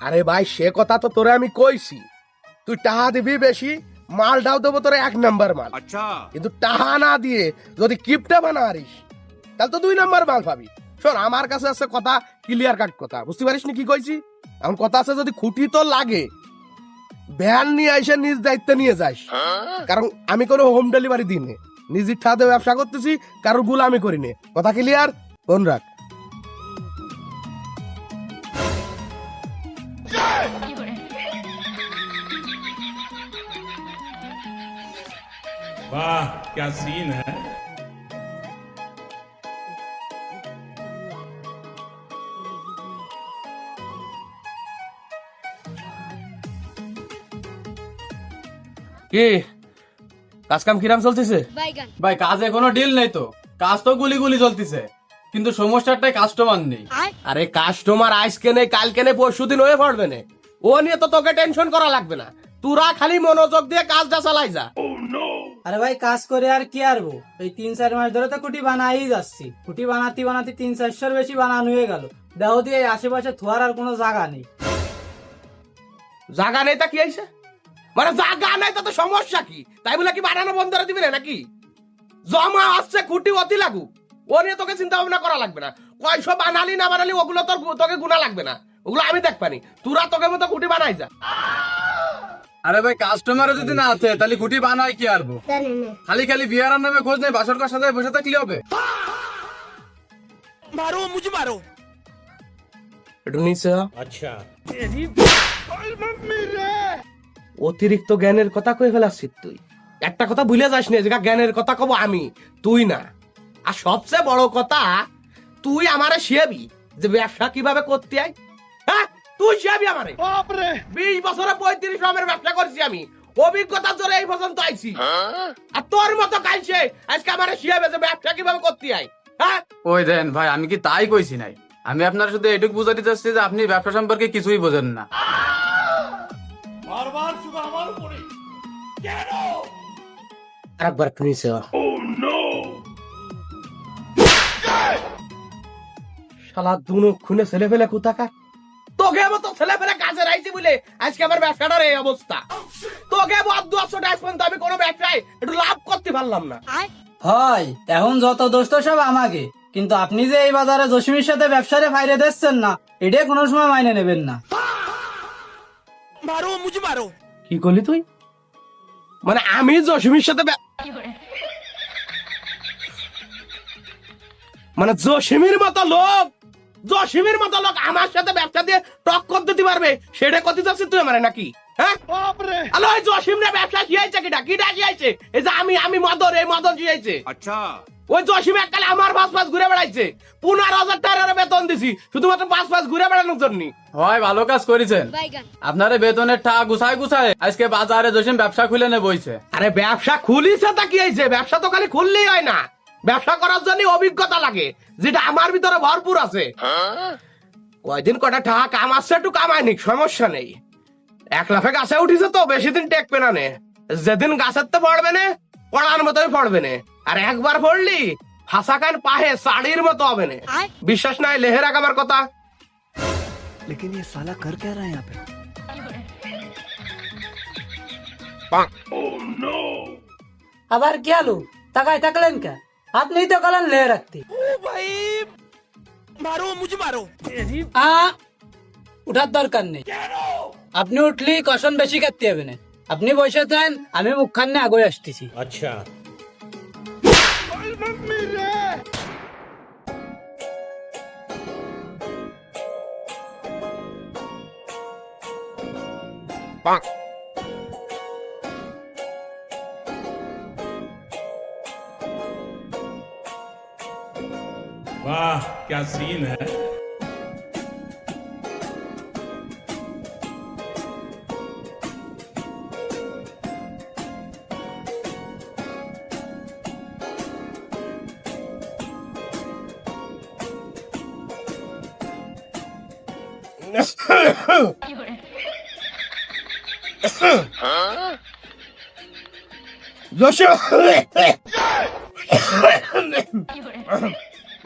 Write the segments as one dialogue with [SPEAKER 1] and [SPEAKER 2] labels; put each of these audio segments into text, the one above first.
[SPEAKER 1] আরে ভাই সে কথা তো তোরে আমি কইছি, তুই টাকা দিবি বেশি, মালটাও দেবো তোরে 1 নাম্বার মাল।
[SPEAKER 2] अच्छा
[SPEAKER 1] কিন্তু টাকা না দিয়ে যদি কিপটা বানারিস তাহলে তো 2 নাম্বার মাল পাবি। শোন আমার কাছে আছে কথা, ক্লিয়ার কাট কথা, বুঝতে পারিস নি কি কইছি? এখন কথা আছে যদি খুঁটি তো লাগে ভ্যান নিয়ে এসে নিজ দায়িত্বে নিয়ে যাস, কারণ আমি কোনো হোম ডেলিভারি দিই নে, নিজের ঠাতে ব্যবসা করতেছি, কারোর গুলামি করি নে। কথা ক্লিয়ার? ফোন রাখ।
[SPEAKER 2] वाह क्या सीन है।
[SPEAKER 1] কি কাজ কাম কিরাম চলতেছে?
[SPEAKER 3] ভাই কাজে কোনো ডিল নেই তো, কাজ তো গুলি গুলি চলতেছে, কিন্তু সমস্যাটাই কাস্টমার নেই।
[SPEAKER 1] আরে কাস্টমার আজকে নেই, কালকে নেই, পরশু দিন হয়ে পড়বে না, ও নিয়ে তো তোকে টেনশন করা লাগবে না। তোরা খালি মনোযোগ দিয়ে কাজটা চালাই যা।
[SPEAKER 4] আরে ভাই কাজ করে আর কি আরবো, এই 3-4 মাস ধরে তো কুটি বানাই যাচ্ছি। কুটি বানাতে বানাতে 300-400 বেশি বানানো হয়ে গেল। দেহ দিয়ে এই আশেপাশে থোয়ার আর কোনো জায়গা নেই।
[SPEAKER 1] জায়গা নেই তা কি হয়েছে? মানে জায়গা নেই তো সমস্যা কি? তাই বলে কি বানানো বন্ধ করে দিবি না নাকি? জমা আসছে খুঁটি অতি লাগুক, ও নিয়ে তোকে চিন্তা ভাবনা করা লাগবে না। কয়শো বানালি না বানালি ওগুলো তোকে গুণা লাগবে না, ওগুলো আমি দেখবানি। তোরা তোকে মতো খুঁটি বানাই যা।
[SPEAKER 3] আরে ভাই কাস্টমার যদি না আছে তাহলে গুটি বানাই কি আরবো? খালি খালি বিয়ারার নামে খোঁজ নেই, বাসর কার সাথে বসে থাকলে হবে?
[SPEAKER 1] একটু নিচে হ।
[SPEAKER 2] अच्छा
[SPEAKER 1] অতিরিক্ত জ্ঞানের কথা কয়ে ফেলাচ্ছিস তুই। একটা কথা ভুলে যাস না, যেটা জ্ঞানের কথা কব আমি, তুই না। আর সবচেয়ে বড় কথা, তুই আমারে শিয়াবি যে ব্যবসা কিভাবে করতে হয়। হ্যাঁ তুই শিয়াবি আমারে। 20 বছরে 35 রকমের ব্যবসা করছি আমি, অভিজ্ঞতা জোরে এই পর্যন্ত আইছি। আর তোর মতো কালছে আজকে আমারে শিয়াবে যে ব্যবসা কিভাবে করতে হয়। হ্যাঁ
[SPEAKER 3] ওই দেন ভাই, আমি কি তাই কইছি নাই? আমি আপনার শুধু এটুকু বুঝাতে চাচ্ছি যে আপনি ব্যবসা সম্পর্কে কিছুই বোঝেন না।
[SPEAKER 1] আরেকবার একটু নিচে হ। শালা দুনো খুনে ছেলে ফেলে কোথাকার। তোকে মতো ছেলে ফেলে কাজে রাইছি বলে আজকে আমার ব্যবসাটার এই অবস্থা। তোকে বদ্ধ আসতে পর্যন্ত আমি কোনো ব্যবসায় একটু লাভ করতে পারলাম না।
[SPEAKER 4] হয় এখন যত দোষ তো সব আমাকে, কিন্তু আপনি যে এই বাজারে জসিমের সাথে ব্যবসারে ফাইরে দিচ্ছেন না, এটা কোনো সময় মাইনে নেবেন না।
[SPEAKER 1] কি করলি তুই? মানে আমি জসিমের সাথে মানে জসিমের মতো লোক আমার সাথে ব্যবসা দিয়ে টক্কর দিতে পারবে, সেটা করতে চাচ্ছিস তুই আমার নাকি? হ্যাঁ আলো ওই জসিম রে ব্যবসা শিয়াইছে কিটা শিয়াইছে? এই যে আমি মদন, এই মদন শিয়াইছে।
[SPEAKER 2] अच्छा
[SPEAKER 1] ওই জসিম এককালে আমার পাঁচ ঘুরে বেড়াইছে, 15,000 টাকার বেতন দিছি শুধুমাত্র পাঁচ ঘুরে বেড়ানোর জন্য।
[SPEAKER 3] হয় ভালো কাজ করেছেন, আপনার বেতনের টাকা গুছায় গুছায় আজকে বাজারে জসিম ব্যবসা খুলে নে বইছে।
[SPEAKER 1] আরে ব্যবসা খুলিছে তা কি হয়েছে? ব্যবসা তো খালি খুললেই হয় না, ব্যবসা করার জন্য অভিজ্ঞতা লাগে, যেটা আমার ভিতরে ভরপুর আছে। কয়দিন কটা টাকা কামাচ্ছে, একটু কামায়নি, সমস্যা নেই। 1 লাফে গাছে উঠিছে তো বেশি দিন টেকবে না নে। যেদিন গাছের তো পড়বে না, পড়ার মতোই পড়বে না। আর একবার পড়লি ফাঁসা কান পাহে শাড়ির মতো হবে না। বিশ্বাস নাই লেহে রাখ আমার কথা।
[SPEAKER 5] लेकिन ये साला कर क्या रहा है यहाँ पे?
[SPEAKER 4] আবার কি আলু তাকায় থাকলেন কে? আপনি তো গেলেন লে রাখতে। উঠার দরকার নেই, আপনি উঠলি কষণ বেশি কাটতে হবে না। আপনি বসে থাকেন, আমি মুখখান নিয়ে আগে আসতেছি।
[SPEAKER 2] अच्छा वाह क्या सीन है।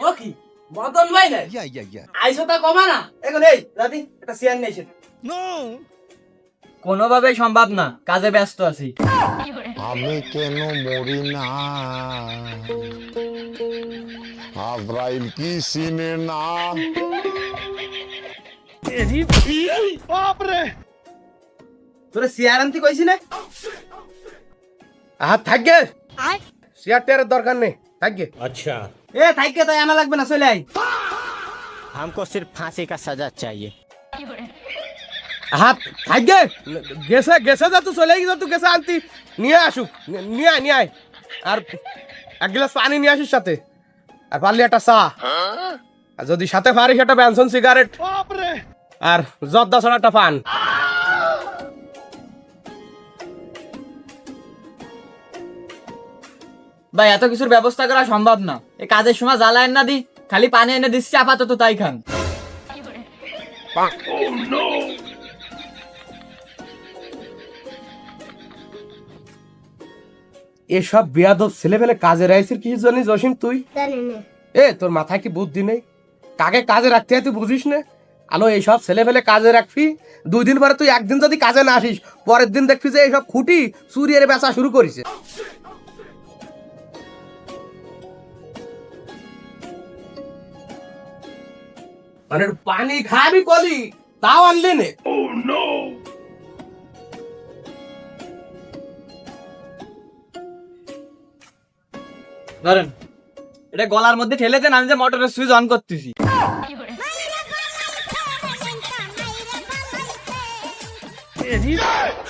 [SPEAKER 4] ও কি মদন ভাই না
[SPEAKER 5] या
[SPEAKER 4] আইসো তা কমা না। এখন এই রাতি একটা চেয়ার নিয়ে এসে কোনোভাবেই সম্ভব না, কাজে ব্যস্ত আছি।
[SPEAKER 6] আমি কেন মরি না, আজরাইল কি চিনে না।
[SPEAKER 3] তোরে চেয়ার আনতে কইছি না?
[SPEAKER 1] আহা থাকবে চেয়ার টেয়ারের দরকার নেই, থাকবে।
[SPEAKER 2] अच्छा
[SPEAKER 3] এ থাইকে তাই আনা লাগবে না, চলে আই।
[SPEAKER 5] हमको सिर्फ फांसी का सजा चाहिए।
[SPEAKER 1] হাত থাকবে গেছে গেছে যা তুই চলে গেছে, তুই গেছে আনতি নিয়ে আসুক, নিয়ে আয় নিয়ে আয়। আর এক গ্লাস পানি নিয়ে আসিস সাথে, আর পারলি একটা চা, আর যদি সাথে পারিস একটা বেনসন সিগারেট, আর জর্দা ছড়া একটা পান।
[SPEAKER 4] ভাই এত কিছুর ব্যবস্থা করা সম্ভব না, এই কাজের সময় জ্বালা এনে না দি, খালি পানি এনে দিচ্ছি, আপাতত তাই খান।
[SPEAKER 1] এসব বেয়াদব ছেলে ফেলে কাজে রাইছিস কিছু জানিস জসিম তুই? এ তোর মাথায় কি বুদ্ধি নেই? কাকে কাজে রাখতে হয় তুই বুঝিস না? আলো এইসব ছেলে ফেলে কাজে রাখবি, 2 দিন পরে তুই একদিন যদি কাজে না আসিস, পরের দিন দেখবি যে এইসব খুঁটি চুরিয়ে বেচা শুরু করেছে। মানে পানি খাবি কলি, তাও আনলি নে।
[SPEAKER 4] ধরেন এটা গলার মধ্যে ঠেলে দেন, আমি যে মোটরের সুইচ অন করতেছি।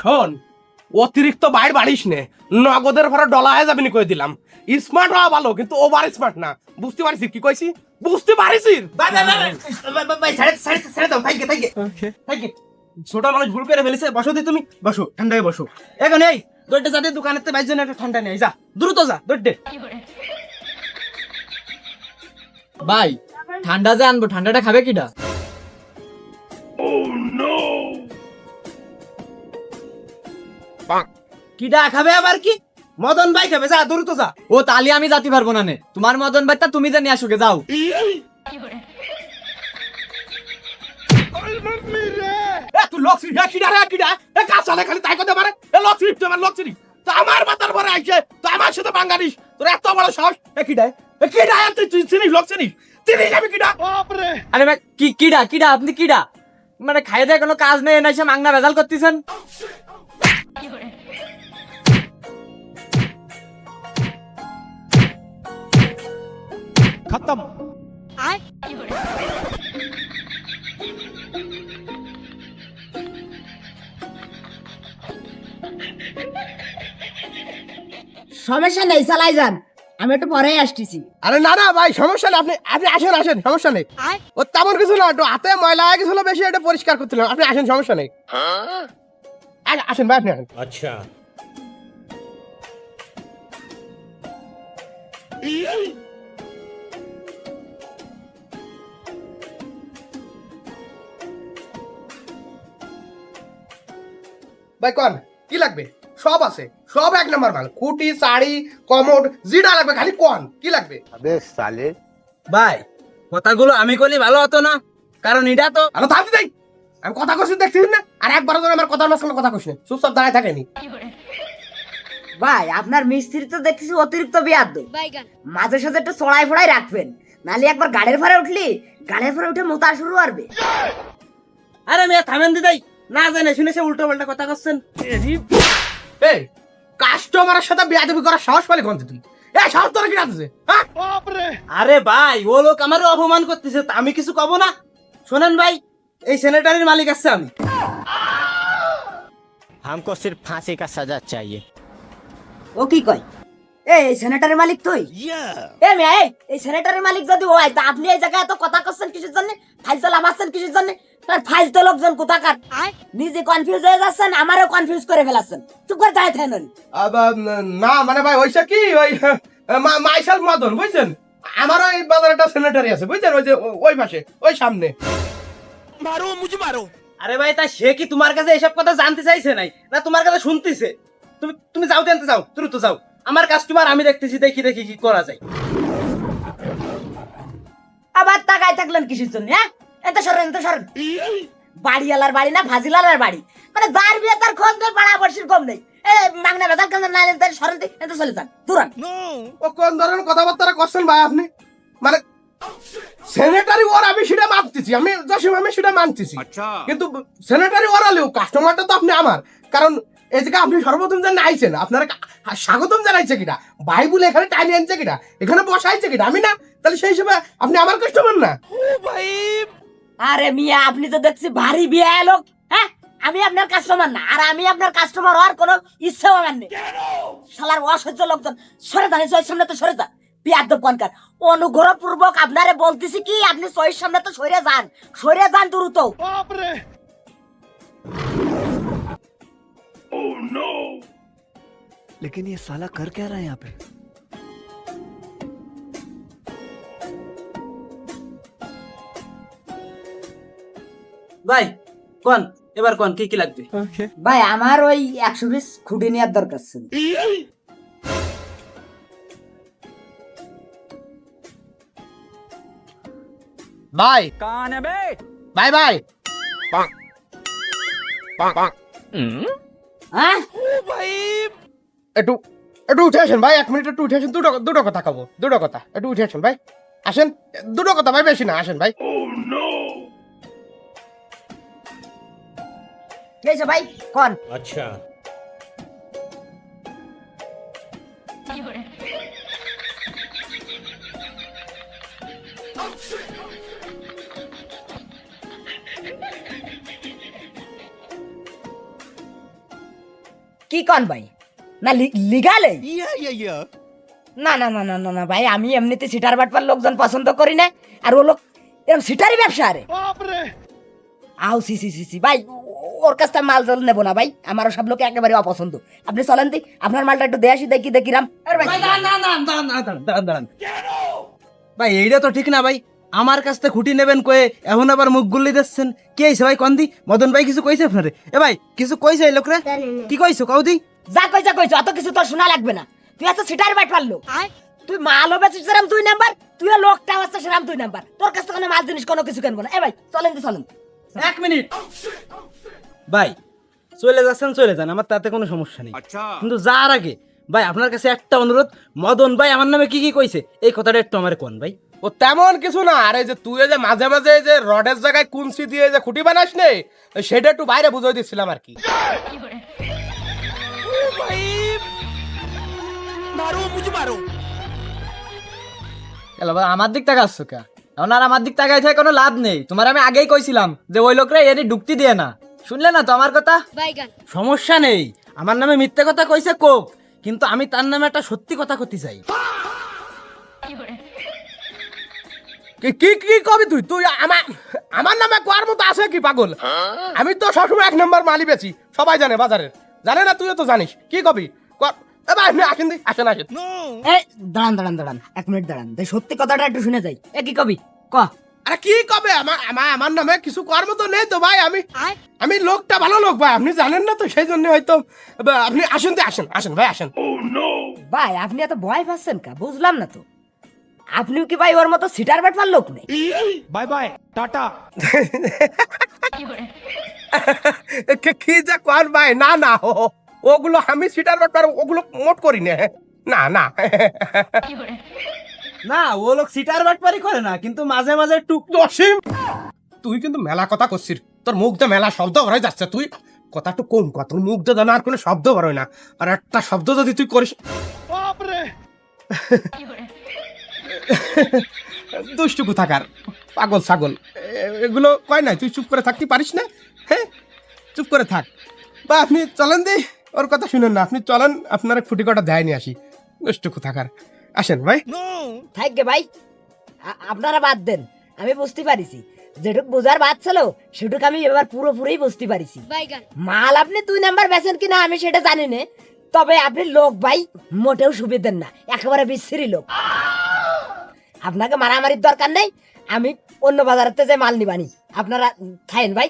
[SPEAKER 1] শোন, অতিরিক্ত বাইর বাড়িস নে, নগদের ভরা ডলা হয়ে যাবি নি কই দিলাম। স্মার্ট হওয়া ভালো, কিন্তু ওভার স্মার্ট না। বুঝতে পারিস কি কইছি? বুঝতে পারিস?
[SPEAKER 3] ছোট মানুষ ভুল করে ফেলেছে, বসো দি তুমি, বসো ঠান্ডায় বসো। এখন এই দৌড়তে যাতে দোকানের বাইর জন্য একটা ঠান্ডা নেই, যা দ্রুত যা দৌড়তে।
[SPEAKER 4] ভাই ঠান্ডা যে আনবো, ঠান্ডাটা খাবে কিটা?
[SPEAKER 3] কিডা খাবে আবার কি? মদন ভাই খাবে, যা দ্রুত যা।
[SPEAKER 4] ও তালি আমি যাতে পারবো না নে, তোমার মদন ভাইটা তুমি যে নিয়ে আসোকে, যাও।
[SPEAKER 1] তুই লক্ষ্মী কিডা রে কিডা? এ কাজ চলে খালি তাই করতে পারে। এ লক্ষ্মী তোমার লক্ষ্মী তো আমার মাথার পরে আইছে, তো আমার সাথে বাঙ্গালিস, তোর এত বড় সাহস। এ কিডা? এ কিডা? তুই চিনিস লক্ষ্মী? চিনিস আমি কিডা?
[SPEAKER 4] আরে ভাই কিডা কিডা আপনি কিডা? মানে খাইয়ে দেয় কোনো কাজ নেই, এসে মাংনা ভেজাল করতেছেন।
[SPEAKER 5] खत्म।
[SPEAKER 7] সমস্যা নেই, চালাই যান, আমি একটু পরেই আসতেছি।
[SPEAKER 1] আরে না না ভাই, সমস্যা নেই, আপনি আপনি আসেন আসেন, সমস্যা নেই। ও তেমন কিছু না, একটু হাতে ময়লা হয়ে গেছিল বেশি, এটা পরিষ্কার করছিলাম। আপনি আসেন, সমস্যা নেই। আসেন ভাই, আপনি আসেন।
[SPEAKER 2] अच्छा
[SPEAKER 1] ভাই কন কি লাগবে? সব আছে, সব 1 নাম্বার মাল। খুঁটি, শাড়ি, কমোড, যেটা লাগবে খালি কন কি লাগবে।
[SPEAKER 6] আবে সালে,
[SPEAKER 3] ভাই কথাগুলো আমি কইলে ভালো হতো না, কারণ এটা তো
[SPEAKER 1] আরে থামতে দেই, আমি কথা কইছি দেখছিস না? আর একবার ধরে আমার কথার মাঝখানে কথা কইছিস, চুপচাপ দাঁড়ায় থাকেনি।
[SPEAKER 7] ভাই আপনার মিস্ত্রি তো দেখতেছি অতিরিক্ত বেয়াদ্দ, মাঝে সাঝে একটু চড়াই ফড়াই রাখবেন, নালে একবার গাড়ির ভাড়া উঠলি, গাড়ির ভাড়া উঠে মোতা শুরু করবে।
[SPEAKER 3] আরে মেয়ে থামেন দিদাই, না জানে শুনে সে উল্টো পাল্টা কথা করছেন।
[SPEAKER 1] এই কাস্টমারের সাথে বেয়াদবি করার সাহস পালি কোন তুই? এই সাহস তোর কি আছে? হ্যাঁ
[SPEAKER 3] আরে ভাই ও লোক আমারও অপমান করতেছে, তা আমি কিছু কব না। শোনেন ভাই, এই স্যানিটারির মালিক আছে আমি।
[SPEAKER 5] हमको सिर्फ फांसी का सजा चाहिए।
[SPEAKER 7] ও কি কয়? এই সেনেটারের মালিক তুই? এ মেয়ে, এই সেনেটারের মালিক যদি হয় তা আপনি এই জায়গায় এত কথা করছেন কিসের জন্য? ফাইল তো লামাচ্ছেন কিসের জন্য? তার ফাইল তো লোকজন কোথাকার, নিজে কনফিউজ হয়ে যাচ্ছেন, আমারও কনফিউজ করে ফেলাচ্ছেন। চুপ করে দাঁড়িয়ে থাকেন।
[SPEAKER 1] না মানে ভাই ওইসা কি ওই মাইশাল মদন বুঝছেন, আমারও এই বাজারে একটা সেনেটারি আছে বুঝছেন, ওই যে ওই পাশে ওই সামনে।
[SPEAKER 3] আরে ভাই তা সে কি তোমার কাছে এসব কথা জানতে চাইছে নাই, না তোমার কাছে শুনতেছে? তুমি তুমি যাও, জানতে যাও, দ্রুত যাও। আমার কাস্টমার আমি দেখতেছি, দেখি দেখি কি করা যায়।
[SPEAKER 7] আবার তাকায় থাকলেন কিসের জন্য? হ্যাঁ, এত সরেন, এত সরেন। বাড়িওয়ালার বাড়ি না ফাজিলালার বাড়ি, মানে যার বিয়ে তার খোঁজ নেই, পাড়া পড়শির কম নেই। মাংনা বেজাল কেন না তার সরন্তি এতে চলে যান দূরান।
[SPEAKER 1] ও কোন ধরনের কথাবার্তা করছেন ভাই আপনি? মানে সেনেটারি ওর আমি সেটা মানতেছি, আমি জসিম আমি সেটা মানতেছি, কিন্তু সেনেটারি ওরালেও কাস্টমারটা তো আপনি আমার। কারণ এই জায়গায় আপনি সর্বপ্রথম জানেন আইছেন, আপনারা স্বাগতম জানাইছে কিনা, ভাই বলে এখানে টাইনি আনছে কিনা, এখানে বসাইছে কিনা, আমি না, তাহলে সেই হিসেবে আপনি আমার কাস্টমার না?
[SPEAKER 7] আরে মিয়া আপনি তো দেখছি ভারী বিয়ে লোক। হ্যাঁ, আমি আপনার কাস্টমার না, আর আমি আপনার কাস্টমার হওয়ার কোনো ইচ্ছাও আমার নেই। শালার অসহ্য লোকজন, সরে যান চোখের সামনে তো সরে যান। বিয়াদ্দব কনকার, অনুগ্রহপূর্বক আপনারে বলতেছি কি আপনি চোখের সামনে তো সরে যান দ্রুত।
[SPEAKER 8] लेकिन ये साला कर क्या रहा है यहाँ पे?
[SPEAKER 3] ভাই কোন, এবার কোন কি কি লাগবে?
[SPEAKER 7] ভাই আমার ওই 100 পিস খুঁটি নেওয়ার দরকার ছিল।
[SPEAKER 1] ভাই
[SPEAKER 5] कौन है बे?
[SPEAKER 1] ভাই ভাই
[SPEAKER 7] হ্যাঁ
[SPEAKER 1] একটু একটু উঠে আসেন ভাই, 1 মিনিট একটু উঠে আসেন, দুটো কথা খাবো, দুটো কথা, একটু উঠে আসেন ভাই, আসেন, দুটো কথা ভাই, বেশি না, আসেন ভাই।
[SPEAKER 7] কি হয়েছে ভাই কোন?
[SPEAKER 2] अच्छा
[SPEAKER 7] কি কোন ভাই? না লিগালে? না না না না না না ভাই, আমি এমনিতে সিটার বাটপার লোকজন পছন্দ করি না, আর ও লোক এরকম সিটারই ব্যবসা। আরে আও সি সি সি সি ভাই, ওর কাছ থেকে মাল জল নেবো না ভাই, আমারও সব লোক একেবারে অপছন্দ। আপনি চলেন দি, আপনার মালটা একটু দিয়ে আসি, দেখি রাম। আরে ভাই
[SPEAKER 3] দাঁড়ান ভাই, এইটা তো ঠিক না ভাই। আমার কাছ থেকে খুঁটি নেবেন কয়ে এখন আবার মুখ গুল্লি দিচ্ছেন। কি হয়েছে ভাই কন্দি? মদন ভাই কিছু কইছে আপনারে? এ ভাই কিছু কইছে এই লোকরে? কি কইছো কাউদি?
[SPEAKER 7] যা কইছো অত কিছু তোর শোনা লাগবে না। তুই আছো সিটার বাটপার লোক, তুই মালও বেচিস সেরাম 2 নাম্বার, তুইও লোকটা হচ্ছে সেরাম 2 নাম্বার। তোর কাছ থেকে কোনো মাল জিনিস কোনো কিছু কিনবো না। এ ভাই চলেন
[SPEAKER 3] 1 মিনিট ভাই, চলে যান, আমার তাতে কোনো সমস্যা নেই। কিন্তু যার আগে ভাই আপনার কাছে একটা অনুরোধ, মদন ভাই আমার নামে কি কি কইছে এই কথাটা একটু আমার কোন ভাই।
[SPEAKER 1] ও তেমন কিছু না, আরে যে তুই যে মাঝে মাঝে যে রডের জায়গায় কুঞ্চি দিয়ে যে খুঁটি বানাস নে, সেটা একটু বাইরে বুঝাই দিচ্ছিলাম আর কি।
[SPEAKER 4] আমার দিক তাকা আসছো কা? এখন আর আমার দিক তাকাই থেকে কোনো লাভ নেই। তোমার আমি আগেই কইছিলাম যে ওই লোকরা এর ঢুকতি দিয়ে না, শুনলে না তো আমার কথা?
[SPEAKER 3] সমস্যা নেই, আমার নামে মিথ্যে কথা কইছে কোক, কিন্তু আমি তার নামে একটা সত্যি কথা করতে চাই।
[SPEAKER 1] কি কি কবি তুই? তুই আমার নামে কোয়ার মতো আছে কি পাগল? আমি তো সবসময় 1 নম্বর মালি বেচি, সবাই জানে বাজারের, জানে না? তুইও তো জানিস। কি কবি? আসেন দি, আসেন।
[SPEAKER 7] এই দাঁড়ান 1 মিনিট দাঁড়ান, সত্যি কথাটা একটু শুনে যাই। এ কি কবি ক?
[SPEAKER 1] আরে কি কবে? আমার নামে কিছু করার মতো নেই তো ভাই। আমি লোকটা ভালো লোক ভাই, আপনি জানেন না তো, সেই জন্য হয়তো। আপনি আসেন ভাই, আসেন।
[SPEAKER 7] ভাই আপনি এত ভয় পাচ্ছেন কা? বুঝলাম না তো। আপনিও কি ভাই ওর মতো সিটার বাটপার লোক নেই?
[SPEAKER 5] Bye bye tata.
[SPEAKER 1] কি যে কোন ভাই, না ওগুলো আমি সিটার বাটপার ওগুলো মোট করি না।
[SPEAKER 3] না, ও লোক সিটার বাটপারি করে না, কিন্তু মাঝে মাঝে টুক।
[SPEAKER 1] জসিম, তুই কিন্তু মেলা কথা করছিস, তোর মুখ দিয়ে মেলা শব্দ বেরোয় যাচ্ছে। তুই কথা একটু কম কর, তোর মুখ দিয়ে যেন আর কোনো শব্দ বেরোয় না। আর একটা শব্দ যদি তুই করিস, দুষ্টু কোথাকার পাগল ছাগল, এগুলো কয় নাই। তুই চুপ করে থাকতে পারিস না? হ্যাঁ, চুপ করে থাক। বা আপনি চলেন দি, ওর কথা শুনেন না, আপনি চলেন, আপনার ফুটি কটা দেয় নিয়ে আসি। দুষ্টু কোথাকার, আসেন ভাই।
[SPEAKER 7] থাকবে ভাই, আপনারা বাদ দেন, আমি বুঝতে পারিছি। যেটুক বোঝার বাদ ছিল সেটুক আমি এবার পুরোপুরি বুঝতে পারিছি। মাল আপনি 2 নাম্বার বেচেন কিনা আমি সেটা জানি না, তবে আপনি লোক ভাই মোটেও সুবিধেন না, একেবারে বিশ্রী লোক। আপনাকে মারামারির দরকার নেই, আমি অন্য বাজারেতে যে মাল নিবানি, আপনারা খাইন ভাই।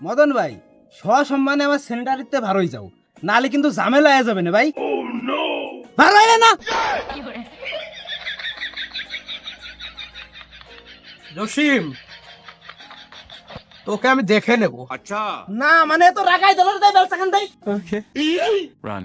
[SPEAKER 3] মদন ভাই, সসম্মানে আমার সেনেটারিতে ভারই যাও, নালে কিন্তু ঝামেলা হয়ে যাবে না ভাই। বার বাইরে না।
[SPEAKER 1] জসিম, তোকে আমি দেখে নেব।
[SPEAKER 3] না মানে তো রাগাই দিল রে, বেলসাখান দেই।
[SPEAKER 9] Run.